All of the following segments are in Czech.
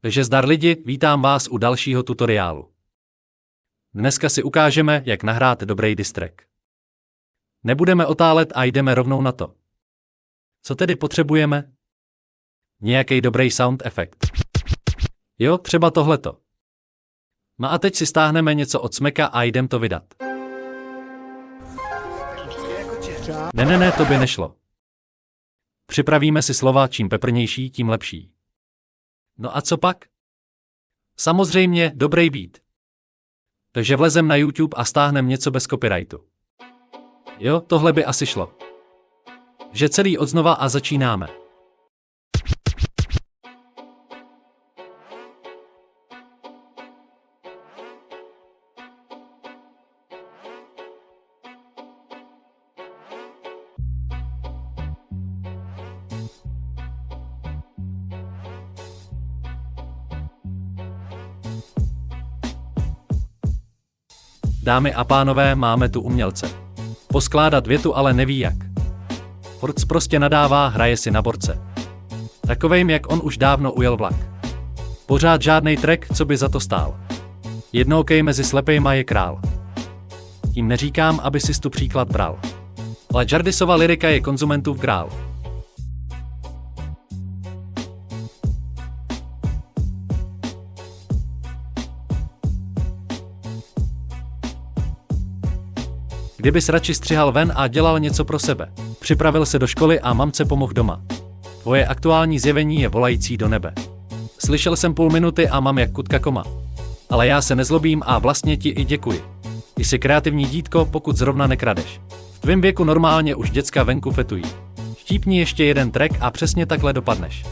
Takže zdar lidi, vítám vás u dalšího tutoriálu. Dneska si ukážeme, jak nahrát dobrý diss track. Nebudeme otálet a jdeme rovnou na to. Co tedy potřebujeme? Nějaký dobrý sound efekt. Jo, třeba tohleto. No a teď si stáhneme něco od Smeka a jdem to vydat. Ne, to by nešlo. Připravíme si slova, čím peprnější, tím lepší. No a co pak? Samozřejmě dobrý beat. Takže vlezem na YouTube a stáhnem něco bez copyrightu. Jo, tohle by asi šlo. Že celý odznova a začínáme. Dámy a pánové, máme tu umělce. Poskládat větu ale neví jak. Forc prostě nadává, hraje si na borce. Takovejm, jak on už dávno ujel vlak. Pořád žádnej track, co by za to stál. Jednookej mezi slepejma je král. Tím neříkám, aby si tu příklad bral. Ale Jardisova lyrika je konzumentův grál. Kdybys radši střihal ven a dělal něco pro sebe. Připravil se do školy a mamce pomohl doma. Tvoje aktuální zjevení je volající do nebe. Slyšel jsem půl minuty a mám jak kutka koma. Ale já se nezlobím a vlastně ti i děkuji. Jsi kreativní dítko, pokud zrovna nekradeš. V tvém věku normálně už děcka venku fetují. Štípni ještě jeden track a přesně takhle dopadneš.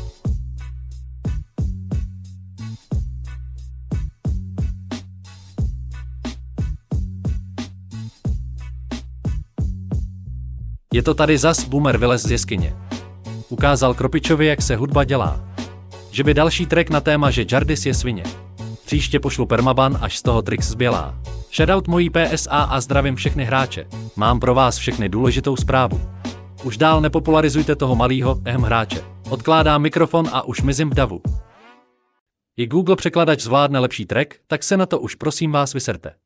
Je to tady zas, boomer vylez z jeskyně. Ukázal Kropičovi, jak se hudba dělá. Že by další track na téma, že Jardis je svině. Příště pošlu permaban, až z toho trix zbělá. Shoutout mojí PSA a zdravím všechny hráče. Mám pro vás všechny důležitou zprávu. Už dál nepopularizujte toho malýho hráče. Odkládám mikrofon a už mizím v davu. I Google překladač zvládne lepší track, tak se na to už prosím vás vyserte.